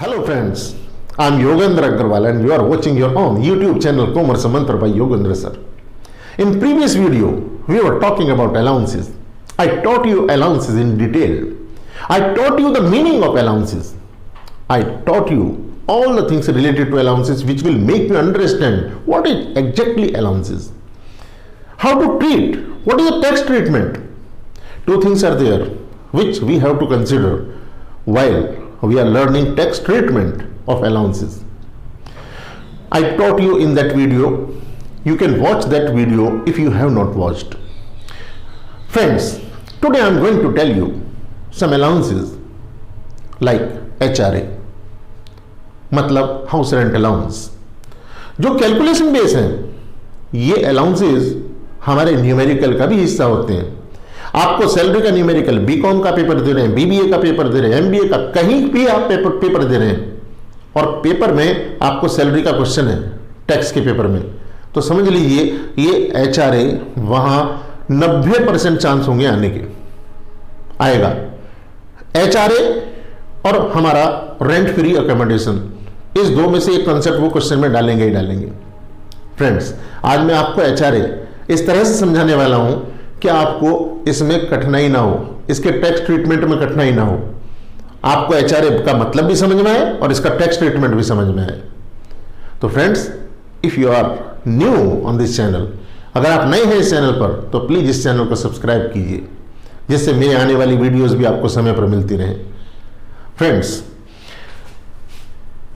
Hello friends, I am Yogendra Agarwal and you are watching your own YouTube channel Commerce Mantra by Yogendra sir. In previous video, we were talking about allowances. I taught you allowances in detail. I taught you the meaning of allowances. I taught you all the things related to allowances which will make you understand what is exactly allowances. How to treat, what is the tax treatment? Two things are there which we have to consider while we are learning tax treatment of allowances. I taught you in that video. You can watch that video if you have not watched. Friends, today I am going to tell you some allowances like HRA, मतलब house rent allowance, जो calculation base है. ये allowances हमारे numerical का भी हिस्सा होते हैं. आपको सैलरी का न्यूमेरिकल बीकॉम का पेपर दे रहे हैं, बीबीए का पेपर दे रहे हैं, एमबीए का, कहीं भी आप पेपर दे रहे हैं और पेपर में आपको सैलरी का क्वेश्चन है टैक्स के पेपर में, तो समझ लीजिए ये एचआरए वहां 90% चांस होंगे आने के. आएगा एचआरए और हमारा रेंट फ्री अकोमोडेशन, इस दो में से एक कंसेप्ट वो क्वेश्चन में डालेंगे ही डालेंगे. फ्रेंड्स, आज मैं आपको एचआरए इस तरह से समझाने वाला हूं कि आपको इसमें कठिनाई ना हो, इसके टैक्स ट्रीटमेंट में कठिनाई ना हो. आपको एचआरए का मतलब भी समझ में आए और इसका टैक्स ट्रीटमेंट भी समझ में आए. तो friends, if you are new on this channel, अगर आप नए हैं इस चैनल पर, तो प्लीज इस चैनल को सब्सक्राइब कीजिए जिससे मेरे आने वाली वीडियोस भी आपको समय पर मिलती रहे. फ्रेंड्स,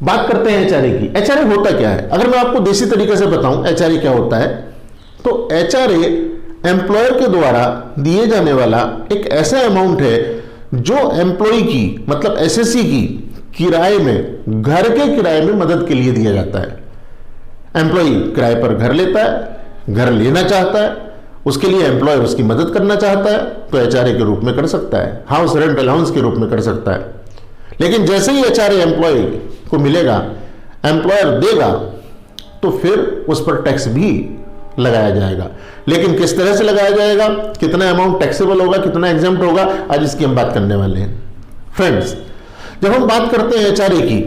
बात करते हैं एचआरए की. एचआरए होता क्या है? अगर मैं आपको देसी तरीके से बताऊं एचआरए क्या होता है, तो एचआरए एम्प्लॉयर के द्वारा दिए जाने वाला एक ऐसा अमाउंट है जो एम्प्लॉय की, मतलब एसएससी की किराए में, घर के किराए में मदद के लिए दिया जाता है. एम्प्लॉय किराए पर घर लेता है, घर लेना चाहता है, उसके लिए एम्प्लॉयर उसकी मदद करना चाहता है, तो एचआरए के रूप में कर सकता है, हाउस रेंट अलाउंस के रूप में कर सकता है. लेकिन जैसे ही एचआरए एम्प्लॉय को मिलेगा, एम्प्लॉयर देगा, तो फिर उस पर टैक्स भी लगाया जाएगा. लेकिन किस तरह से लगाया जाएगा, कितना अमाउंट टैक्सेबल होगा, कितना एग्जेम्प्ट होगा, आज इसकी हम बात करने वाले हैं. फ्रेंड्स, जब हम बात करते हैं एचआरए की,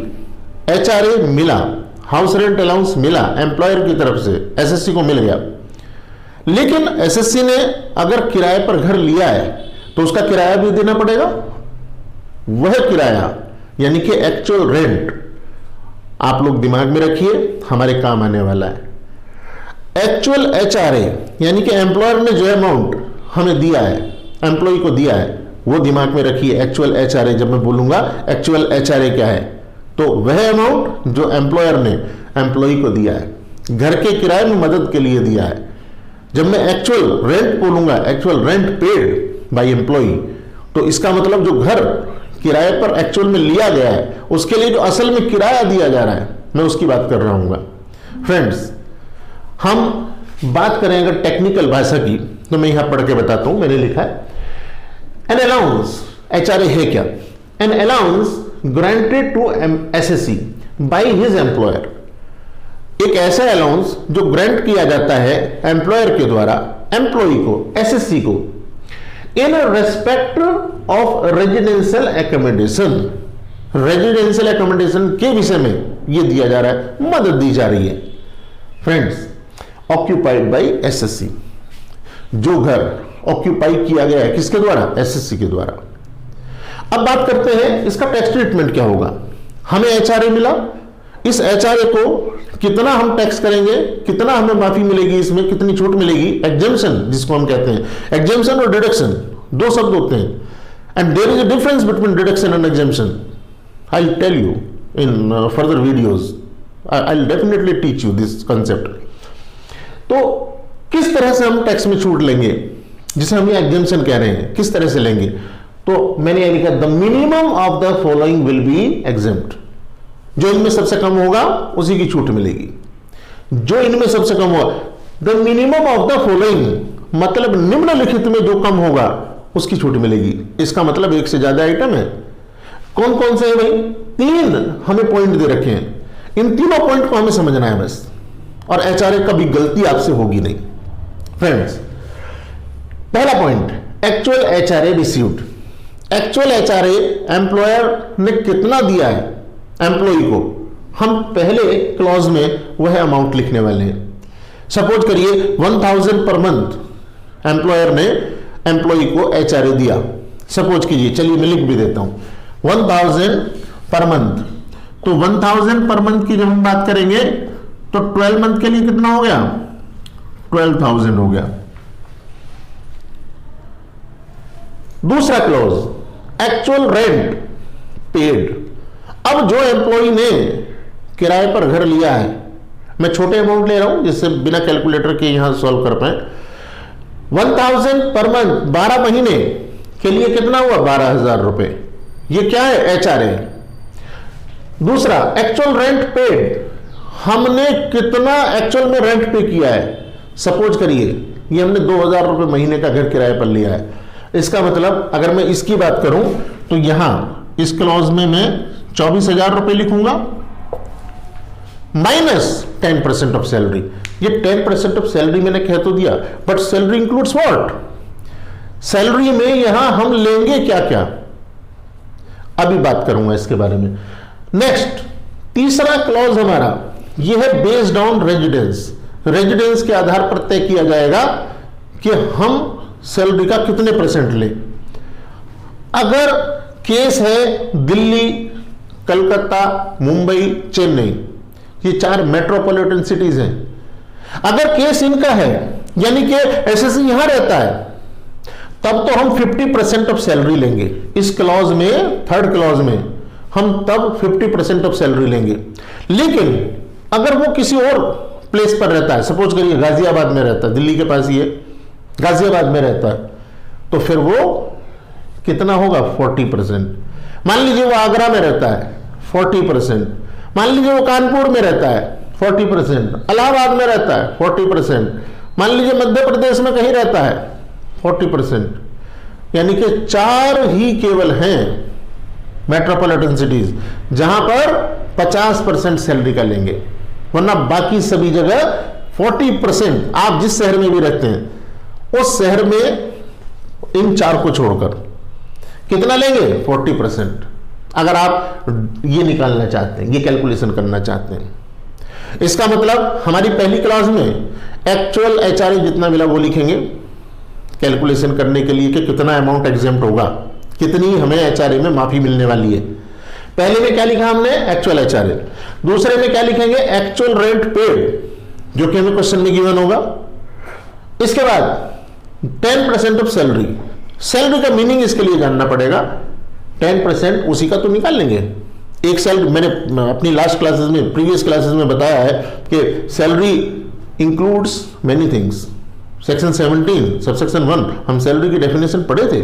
एचआरए मिला, हाउस रेंट अलाउंस मिला एम्प्लॉयर की तरफ से, एसएससी को मिल गया. लेकिन एसएससी ने अगर किराए पर घर लिया है तो उसका किराया भी देना पड़ेगा. वह किराया यानी कि एक्चुअल रेंट, आप लोग दिमाग में रखिए, हमारे काम आने वाला है. एक्चुअल एचआरए यानी कि एम्प्लॉयर ने जो अमाउंट हमें दिया है, एम्प्लॉय को दिया है, वो दिमाग में रखिए. एक्चुअल एचआरए, जब मैं बोलूंगा एक्चुअल एचआरए क्या है, तो वह अमाउंट जो एम्प्लॉयर ने एम्प्लॉय को दिया है, घर के किराए में मदद के लिए दिया है. जब मैं एक्चुअल रेंट बोलूंगा, actual rent paid by employer, तो इसका मतलब जो घर किराए पर एक्चुअल में लिया गया है, उसके लिए जो असल में किराया दिया जा रहा है, मैं उसकी बात कर रहा हूं. फ्रेंड्स, हम बात करें अगर टेक्निकल भाषा की, तो मैं यहां पढ़ के बताता हूं. मैंने लिखा है एन अलाउंस, एचआरए है क्या? An allowance granted to assessee by his employer. एक ऐसा अलाउंस जो ग्रांट किया जाता है एम्प्लॉयर के द्वारा एम्प्लॉय को, एसएससी को, in respect of residential accommodation. Residential accommodation के विषय में यह दिया जा रहा है, मदद दी जा रही है. फ्रेंड्स, ऑक्यूपाइड बाय एसएससी, जो घर ऑक्यूपाई किया गया है किसके द्वारा? एसएससी के द्वारा. अब बात करते हैं इसका टैक्स ट्रीटमेंट क्या होगा. हमें एचआरए मिला, इस एचआरए को कितना हम टैक्स करेंगे, कितना हमें माफी मिलेगी, इसमें कितनी छूट मिलेगी, एग्जेम्पशन जिसको हम कहते हैं. एग्जेम्पशन और डिडक्शन दो शब्द होते हैं, and there is a difference between deduction and exemption. I will tell you in further videos. I will definitely teach you this concept. तो किस तरह से हम टैक्स में छूट लेंगे, जिसे हम ये एग्जेम्पशन कह रहे हैं, किस तरह से लेंगे? तो मैंने ये लिखा, the minimum of the following will be exempt. जो इनमें सबसे कम होगा उसी की छूट मिलेगी. जो इनमें सबसे कम होगा, the minimum of the following मतलब निम्नलिखित में जो कम होगा उसकी छूट मिलेगी. इसका मतलब एक से ज्यादा आइटम है. कौन कौन से है भाई? 3 हमें पॉइंट दे रखे हैं. इन तीनों पॉइंट को हमें समझना है बस, और एचआरए कभी गलती आपसे होगी नहीं. फ्रेंड्स, पहला point, actual HRA received. Actual HRA employer ने कितना दिया है एम्प्लॉय को, हम पहले क्लॉज में वह अमाउंट लिखने वाले हैं। सपोज करिए 1000 पर मंथ एम्प्लॉयर ने एम्प्लॉय को एचआरए दिया, सपोज कीजिए, चलिए मैं लिख भी देता हूं 1000 पर मंथ। तो 1000 पर मंथ की जब हम बात करेंगे तो 12 मंथ के लिए कितना हो गया, 12,000 हो गया। दूसरा क्लॉज, एक्चुअल रेंट पेड। अब जो एम्प्लॉय ने किराए पर घर लिया है, मैं छोटे अमाउंट ले रहा हूं जिससे बिना कैलकुलेटर के यहां सॉल्व कर पाए, 1000 पर मंथ 12 महीने के लिए कितना हुआ, 12,000 रुपए। ये क्या है, एचआरए। दूसरा, एक्चुअल रेंट पेड, हमने कितना एक्चुअल में रेंट पे किया है। सपोज करिए ये हमने 2,000 रुपए महीने का घर किराए पर लिया है, इसका मतलब अगर मैं इसकी बात करूं तो यहां इस क्लॉज में मैं 24,000 रुपए लिखूंगा माइनस 10% ऑफ सैलरी। ये 10% ऑफ सैलरी मैंने कह तो दिया, but salary includes what, salary में यहां हम लेंगे क्या क्या, अभी बात करूंगा इसके बारे में। नेक्स्ट, तीसरा क्लॉज हमारा यह है बेस्ड ऑन रेजिडेंस। रेजिडेंस के आधार पर तय किया जाएगा कि हम सैलरी का कितने परसेंट ले। अगर केस है दिल्ली, कलकत्ता, मुंबई, चेन्नई, ये 4 मेट्रोपॉलिटन सिटीज हैं, अगर केस इनका है यानी कि एसएससी यहां रहता है, तब तो हम 50% ऑफ सैलरी लेंगे। इस क्लॉज में, थर्ड क्लॉज में हम तब 50% ऑफ सैलरी लेंगे। लेकिन अगर वो किसी और प्लेस पर रहता है, सपोज करिए गाजियाबाद में रहता है, दिल्ली के पास ही है, गाजियाबाद में रहता है, तो फिर वो कितना होगा, 40%। मान लीजिए वो आगरा में रहता है, 40%। मान लीजिए वो कानपुर में रहता है, 40%। इलाहाबाद में रहता है, 40%। मान लीजिए मध्य प्रदेश में कहीं रहता है, 40%। यानी कि 4 ही केवल हैं मेट्रोपॉलिटन सिटीज जहां पर 50% सैलरी का लेंगे, वरना बाकी सभी जगह 40%। आप जिस शहर में भी रहते हैं उस शहर में इन 4 को छोड़कर कितना लेंगे, 40%। अगर आप ये निकालना चाहते हैं, ये कैलकुलेशन करना चाहते हैं, इसका मतलब हमारी पहली क्लास में एक्चुअल एचआरए जितना मिला वो लिखेंगे कैलकुलेशन करने के लिए कि कितना अमाउंट एग्जेम्प्ट होगा, कितनी हमें एचआरए में माफी मिलने वाली है। पहले में क्या लिखा हमने, एक्चुअल एचआरए। दूसरे में क्या लिखेंगे, एक्चुअल रेंट पेड, जो कि हमें क्वेश्चन में गिवन होगा। इसके बाद 10% ऑफ सैलरी। सैलरी का मीनिंग इसके लिए जानना पड़ेगा। 10% उसी का तो निकाल लेंगे। एक सैलरी मैंने अपनी लास्ट क्लासेस में, प्रीवियस क्लासेस में बताया है कि salary includes many things. Section 17 subsection 1 हम सैलरी की डेफिनेशन पढ़े थे।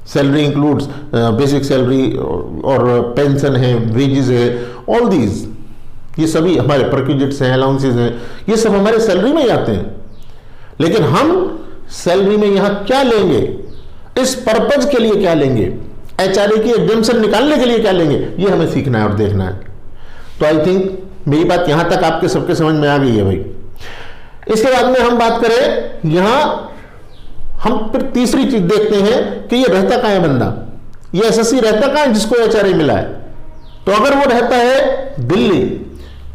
सैलरी इंक्लूड्स बेसिक सैलरी और पेंशन है, वेजेस है, ऑल दीज, ये सभी हमारे परक्विजिट्स हैं, अलाउंसेस हैं, ये सब हमारे सैलरी में ही आते हैं। लेकिन हम सैलरी में यहां क्या लेंगे, इस पर्पज के लिए क्या लेंगे, एचआरए की एग्जेम्पशन निकालने के लिए क्या लेंगे, ये हमें सीखना है और देखना है। तो आई थिंक मेरी बात यहां तक आपके सबके समझ में आ गई है भाई। इसके बाद में हम बात करें, यहां हम फिर तीसरी चीज देखते हैं कि ये रहता कहां है बंदा, ये एसएससी रहता कहां है जिसको एचआरए मिला है। तो अगर वो रहता है दिल्ली,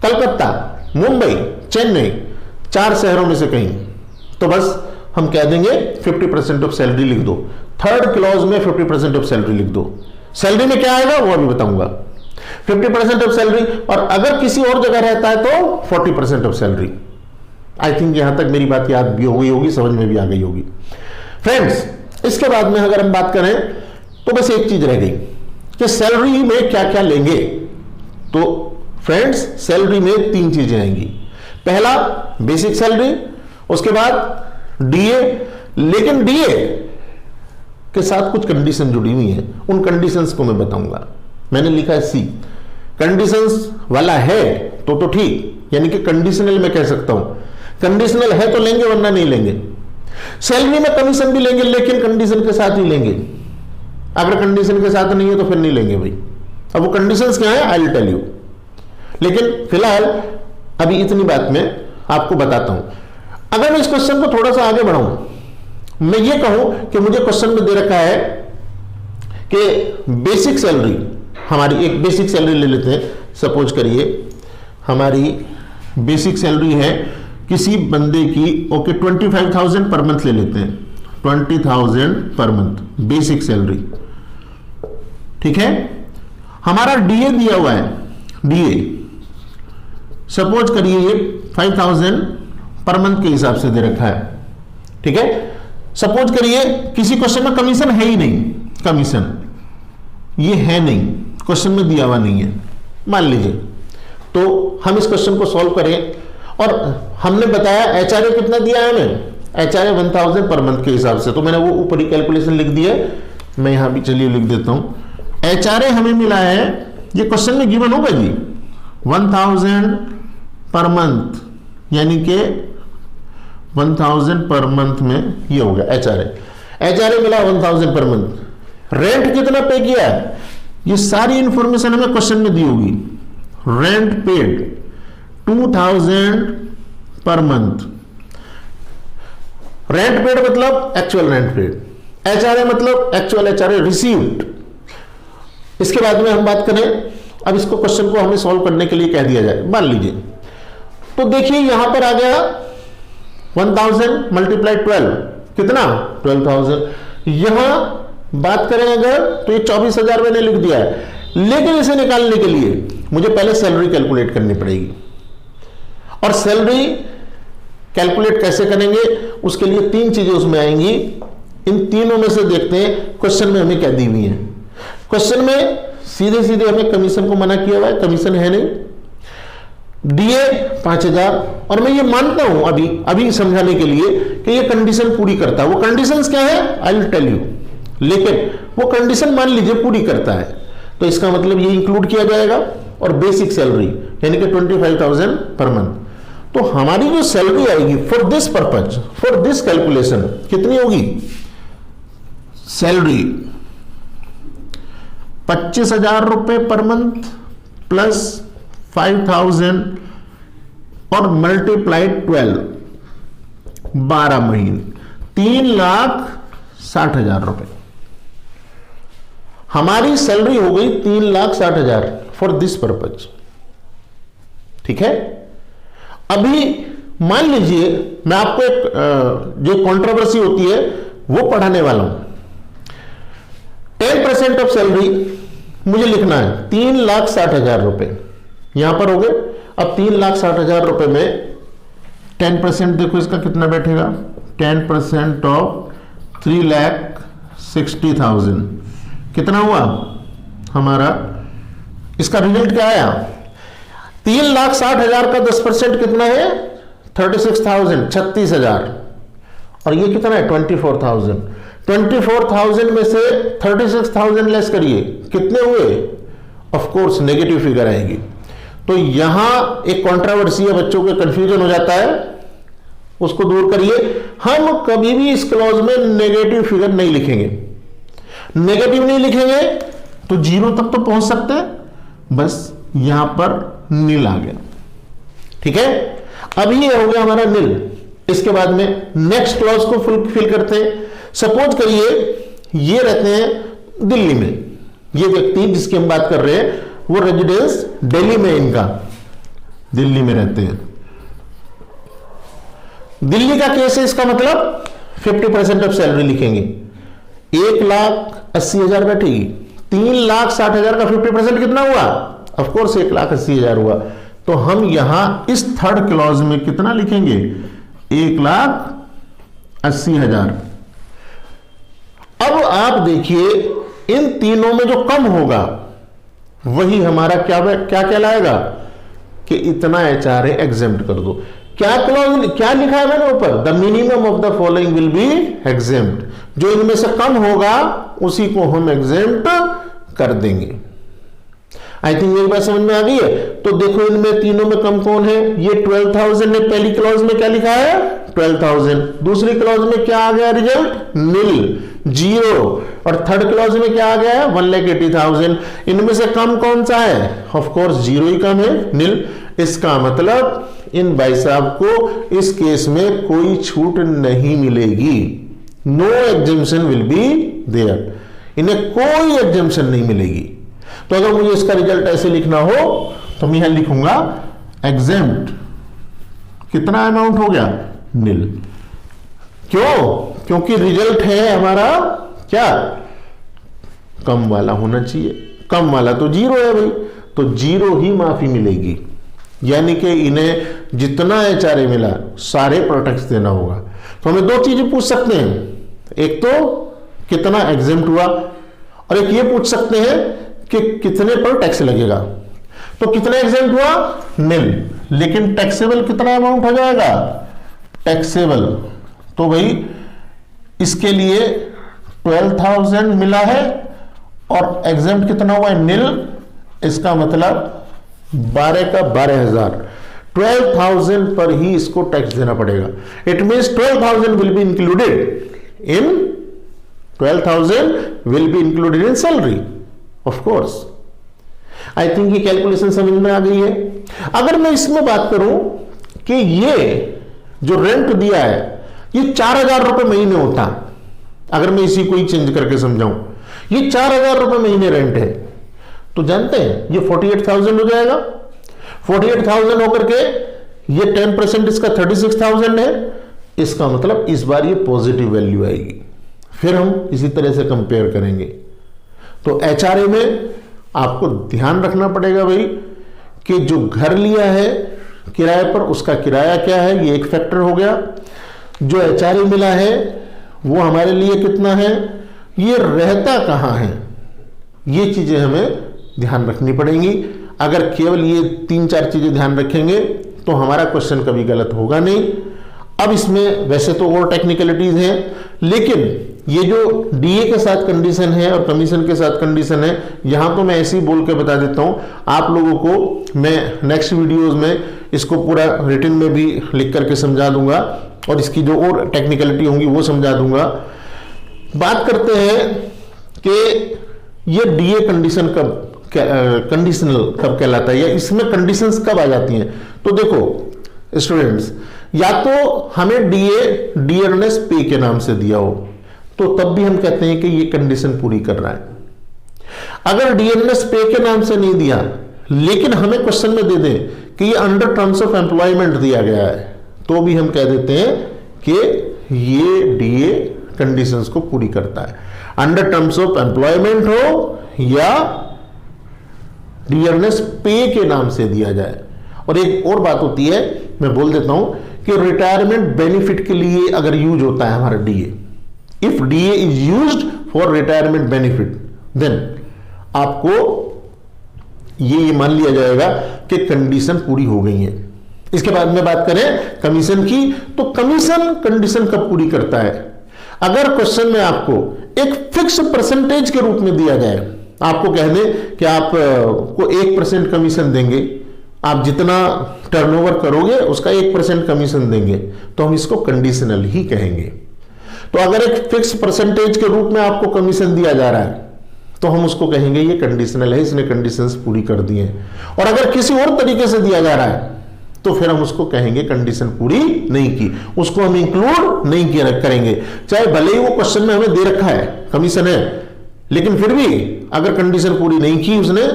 कलकत्ता, मुंबई, चेन्नई, 4 शहरों में से कहीं, तो बस हम कह देंगे 50% ऑफ सैलरी लिख दो। थर्ड क्लॉज में 50% ऑफ सैलरी लिख दो। सैलरी में क्या आएगा वो अभी बताऊंगा। 50% ऑफ सैलरी, और अगर किसी और जगह रहता है तो 40% ऑफ सैलरी। आई थिंक यहां तक मेरी बात याद भी हो गई होगी, समझ में भी आ गई होगी। फ्रेंड्स, इसके बाद में अगर हम बात करें तो बस एक चीज रह गई कि सैलरी में क्या क्या लेंगे। तो फ्रेंड्स, सैलरी में 3 चीजें आएंगी। पहला बेसिक सैलरी, उसके बाद डीए, लेकिन डीए के साथ कुछ कंडीशन जुड़ी हुई है, उन कंडीशंस को मैं बताऊंगा। मैंने लिखा है सी, कंडीशंस वाला है तो ठीक, यानी कि कंडीशनल मैं कह सकता हूं, कंडीशनल है तो लेंगे वरना नहीं लेंगे। सैलरी में कमीशन भी लेंगे लेकिन कंडीशन के साथ ही लेंगे, अगर कंडीशन के साथ नहीं है तो फिर नहीं लेंगे भाई। अब वो कंडीशंस क्या है आई विल टेल यू, लेकिन फिलहाल अभी इतनी बात मैं आपको बताता हूं। अगर मैं इस क्वेश्चन को थोड़ा सा आगे बढ़ाऊं, मैं ये कहूं कि मुझे क्वेश्चन में दे रखा है कि बेसिक सैलरी हमारी एक बेसिक सैलरी ले लेते हैं। सपोज करिए हमारी बेसिक सैलरी है किसी बंदे की, ओके 25,000 पर मंथ ले लेते हैं, 20,000 पर मंथ बेसिक सैलरी, ठीक है। हमारा डीए दिया हुआ है, डीए सपोज करिए ये 5,000 पर मंथ के हिसाब से दे रखा है, ठीक है। सपोज करिए किसी क्वेश्चन में कमीशन है ही नहीं, कमीशन ये है नहीं, क्वेश्चन में दिया हुआ नहीं है मान लीजिए, तो हम इस क्वेश्चन को सॉल्व करें और हमने बताया एचआरए कितना दिया है हमें, एचआरए 1,000 पर मंथ के हिसाब से, तो मैंने वो ऊपर ही कैलकुलेशन लिख दी है, मैं यहां भी चलिए लिख देता हूं। एचआरए हमें मिला है, ये क्वेश्चन में गिवन होगा जी 1,000 पर मंथ, यानी कि 1,000 पर मंथ में ये हो गया एचआरए, एचआरए मिला 1,000 पर मंथ। रेंट कितना पे किया है, ये सारी इंफॉर्मेशन हमें क्वेश्चन में दी होगी। Rent paid 2,000 per month, rent paid मतलब एक्चुअल रेंट पेड, एचआरए मतलब एक्चुअल एचआरए रिसीव्ड। इसके बाद में हम बात करें, अब इसको क्वेश्चन को हमें सॉल्व करने के लिए कह दिया जाए, मान लीजिए, तो देखिए यहां पर आ गया 1,000 मल्टीप्लाई 12 कितना 12,000। यहां बात करें अगर तो ये 24,000 मैंने लिख दिया है, लेकिन इसे निकालने के लिए मुझे पहले सैलरी कैलकुलेट करनी पड़ेगी। और सैलरी कैलकुलेट कैसे करेंगे, उसके लिए तीन चीजें उसमें आएंगी। इन तीनों में से देखते हैं क्वेश्चन में हमें क्या दी हुई है। क्वेश्चन में सीधे सीधे हमें कमीशन को मना किया हुआ है, कमीशन है नहीं। डीए 5,000, और मैं ये मानता हूं अभी समझाने के लिए कि ये कंडीशन पूरी करता है। वो कंडीशंस क्या है आई विल टेल यू, लेकिन वो कंडीशन मान लीजिए पूरी करता है, तो इसका मतलब ये इंक्लूड किया जाएगा। और बेसिक सैलरी यानी कि 25,000 पर मंथ, तो हमारी जो सैलरी आएगी for this purpose, for this calculation कितनी होगी, सैलरी 25,000 रुपए पर मंथ प्लस 5,000 और मल्टीप्लाइड 12, 12 महीने, 3,60,000 रुपए। हमारी सैलरी हो गई 3,60,000 फॉर दिस पर्पज, ठीक है। अभी मान लीजिए मैं आपको एक जो कंट्रोवर्सी होती है वो पढ़ाने वाला हूं। 10% ऑफ सैलरी मुझे लिखना है 3,60,000 रुपए, यहां पर हो गए। अब 3,60,000 रुपए में 10% देखो इसका कितना बैठेगा, 10% ऑफ 3,60,000 कितना हुआ हमारा, इसका रिजल्ट क्या आया, 3,60,000 का 10% कितना है 36,000, 36,000, और ये कितना है 24,000। 24,000 में से 36,000 लेस करिए, कितने हुए, ऑफ कोर्स नेगेटिव फिगर आएगी। तो यहां एक कंट्रोवर्सी है, बच्चों को कंफ्यूजन हो जाता है, उसको दूर करिए। हम कभी भी इस क्लॉज में नेगेटिव फिगर नहीं लिखेंगे, नेगेटिव नहीं लिखेंगे तो जीरो तक तो पहुंच सकते हैं, बस यहां पर नील आ गया, ठीक है। अब ये हो गया हमारा नील। इसके बाद में नेक्स्ट क्लॉज को फुलफिल करते हैं। सपोज करिए ये रहते हैं दिल्ली में, ये व्यक्ति जिसकी हम बात कर रहे हैं वो रेजिडेंस दिल्ली में, इनका दिल्ली में रहते हैं। दिल्ली का केस है, इसका मतलब 50% ऑफ सैलरी लिखेंगे, 1,80,000 बैठेगी। 3,60,000 का 50% कितना हुआ, ऑफ कोर्स 1,80,000 हुआ। तो हम यहां इस थर्ड क्लॉज में कितना लिखेंगे, 1,80,000। अब आप देखिए इन तीनों में जो कम होगा वही हमारा क्या कहलाएगा कि इतना एचआरए एग्जेम्प्ट कर दो। क्या क्लॉज क्या लिखा है मैंने ऊपर, the minimum of the following will be exempt, जो इनमें से कम होगा उसी को हम एग्जेम्प्ट कर देंगे। आई थिंक एक बात समझ में आ गई है। तो देखो इनमें तीनों में कम कौन है, ये 12,000 ने पहली क्लॉज में क्या लिखा है 12,000, दूसरी क्लॉज में क्या आ गया रिजल्ट, नील, जीरो, और थर्ड क्लॉज में क्या आ गया है 1,80,000। इनमें से कम कौन सा है, ऑफ कोर्स जीरो ही कम है, नील। इसका मतलब इन भाई साहब को इस केस में कोई छूट नहीं मिलेगी, no exemption will be there, इन्हें कोई एग्जेम्पशन नहीं मिलेगी। तो अगर मुझे इसका रिजल्ट ऐसे लिखना हो तो मैं यहां लिखूंगा एग्जेम्प्ट, कितना अमाउंट हो गया, नील। क्यों? क्योंकि रिजल्ट है हमारा क्या, कम वाला होना चाहिए। कम वाला तो जीरो है भाई, तो जीरो ही माफी मिलेगी, यानी कि इन्हें जितना एचआरए मिला सारे प्रोटेक्ट्स देना होगा। तो हमें दो चीजें पूछ सकते हैं, एक तो कितना एग्जेम्प्ट हुआ, और एक ये पूछ सकते हैं कि कितने पर टैक्स लगेगा। तो कितना एग्जेम्प्ट हुआ, नील, लेकिन टैक्सेबल कितना अमाउंट हो जाएगा, टैक्सेबल। तो भाई इसके लिए 12,000 मिला है और एग्जेम्प्ट कितना हुआ है, नील। इसका मतलब 12 का 12,000, 12,000 पर ही इसको टैक्स देना पड़ेगा। It means 12,000 will be included in 12,000 will be included in salary of course. I think ये कैलकुलेशन समझ में आ गई है। अगर मैं इसमें बात करूं कि ये जो रेंट दिया है ये 4,000 रुपए महीने होता, अगर मैं इसी को ही चेंज करके समझाऊं, ये 4,000 रुपए महीने रेंट है, तो जानते हैं ये 48,000 हो जाएगा। 48,000 होकर के ये 10% इसका 36,000 है। इसका मतलब इस बार ये पॉजिटिव वैल्यू आएगी। फिर हम इसी तरह से कंपेयर करेंगे। तो एचआरए में आपको ध्यान रखना पड़ेगा भाई कि जो घर लिया है किराए पर, उसका किराया क्या है, ये एक फैक्टर हो गया। जो एचआरए मिला है वो हमारे लिए कितना है, ये रहता कहां है, ये चीजें हमें ध्यान रखनी पड़ेंगी। अगर केवल ये 3-4 चीजें ध्यान रखेंगे तो हमारा क्वेश्चन कभी गलत होगा नहीं। अब इसमें वैसे तो और टेक्निकलिटीज हैं, लेकिन ये जो डीए के साथ कंडीशन है और कमीशन के साथ कंडीशन है, यहां तो मैं ऐसे ही बोल के बता देता हूं। आप लोगों को मैं नेक्स्ट वीडियोस में इसको पूरा रिटन में भी लिख करके समझा दूंगा और इसकी जो और टेक्निकलिटी होंगी वो समझा दूंगा। बात करते हैं कि ये डीए कंडीशन कब, कंडीशनल कब कहलाता है, या इसमें कंडीशंस कब आ जाती हैं। तो देखो स्टूडेंट्स, या तो हमें डीए डियरनेस पे के नाम से दिया हो तो तब भी हम कहते हैं कि ये कंडीशन पूरी कर रहा है। अगर डियरनेस पे के नाम से नहीं दिया लेकिन हमें क्वेश्चन में दे दें कि ये अंडर टर्म्स ऑफ एम्प्लॉयमेंट दिया गया है, तो भी हम कह देते हैं कि ये डीए कंडीशंस को पूरी करता है। अंडर टर्म्स ऑफ एम्प्लॉयमेंट हो या डियरनेस पे के नाम से दिया जाए। और एक और बात होती है, मैं बोल देता हूं कि रिटायरमेंट बेनिफिट के लिए अगर यूज होता है हमारा DA, if DA is used for retirement benefit, then आपको ये मान लिया जाएगा कि कंडीशन पूरी हो गई है। इसके बाद में बात करें कमीशन की, तो कमीशन कंडीशन कब पूरी करता है। अगर क्वेश्चन में आपको एक फिक्स परसेंटेज के रूप में दिया जाए, आपको कह दें कि आप को 1% कमीशन देंगे, आप जितना टर्नओवर करोगे उसका 1% कमीशन देंगे, तो हम इसको कंडीशनल ही कहेंगे। तो अगर एक फिक्स परसेंटेज के रूप में आपको कमीशन दिया जा रहा है तो हम उसको कहेंगे ये कंडीशनल है, इसने कंडीशंस पूरी कर दी हैं। और अगर किसी और तरीके से दिया जा रहा है तो फिर हम उसको कहेंगे कंडीशन पूरी नहीं की, उसको हम इंक्लूड नहीं किया करेंगे। चाहे भले ही वो क्वेश्चन में हमें दे रखा है कमीशन है, लेकिन फिर भी अगर कंडीशन पूरी नहीं की उसने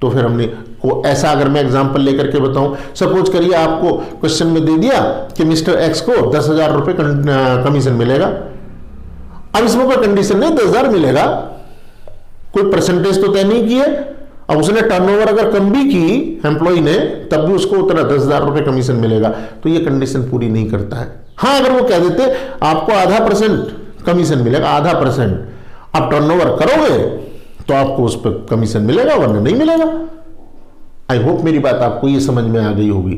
तो फिर हमने को ऐसा, अगर मैं एग्जांपल लेकर के बताऊं, सपोज करिए आपको क्वेश्चन में दे दिया कि मिस्टर एक्स को 10,000 रुपए कमीशन मिलेगा। अब इसमें कोई कंडीशन नहीं, 10,000 मिलेगा, कोई परसेंटेज तो तय नहीं की है। अब उसने टर्नओवर अगर कम भी की एम्प्लॉय ने, तब भी उसको उतना 10,000 रुपए कमीशन मिलेगा, तो ये कंडीशन पूरी नहीं करता है। हाँ, अगर वो कह देते आपको 0.5% कमीशन मिलेगा, 0.5%, आप टर्नओवर करोगे तो आपको उस पर कमीशन मिलेगा, वरना नहीं मिलेगा। आई होप मेरी बात आपको ये समझ में आ गई होगी।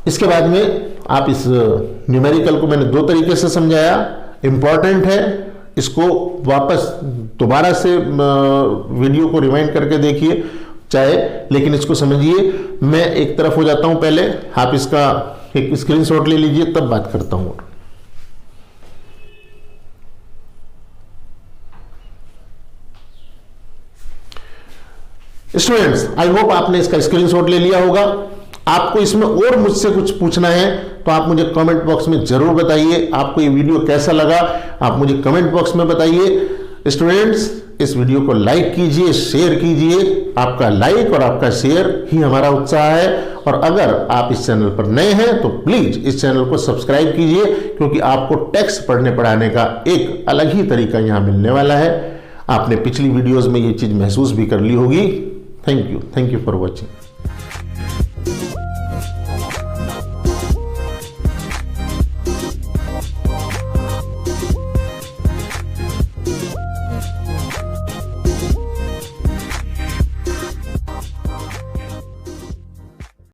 इसके बाद में आप इस न्यूमेरिकल को मैंने 2 तरीके से समझाया, इंपॉर्टेंट है, इसको वापस दोबारा से वीडियो को रिवाइंड करके देखिए चाहे, लेकिन इसको समझिए। मैं एक तरफ हो जाता हूं पहले, आप इसका एक स्क्रीनशॉट ले लीजिए, तब बात करता हूं। स्टूडेंट्स, आई होप आपने इसका स्क्रीनशॉट ले लिया होगा। आपको इसमें और मुझसे कुछ पूछना है तो आप मुझे कमेंट बॉक्स में जरूर बताइए। आपको ये वीडियो कैसा लगा आप मुझे कमेंट बॉक्स में बताइए। स्टूडेंट्स, इस वीडियो को लाइक कीजिए, शेयर कीजिए। आपका लाइक और आपका शेयर ही हमारा उत्साह है। और अगर आप इस चैनल पर नए हैं तो प्लीज इस चैनल को सब्सक्राइब कीजिए, क्योंकि आपको टेक्स्ट पढ़ने पढ़ाने का एक अलग ही तरीका यहाँ मिलने वाला है। आपने पिछली वीडियोस में ये चीज महसूस भी कर ली होगी। Thank you for watching.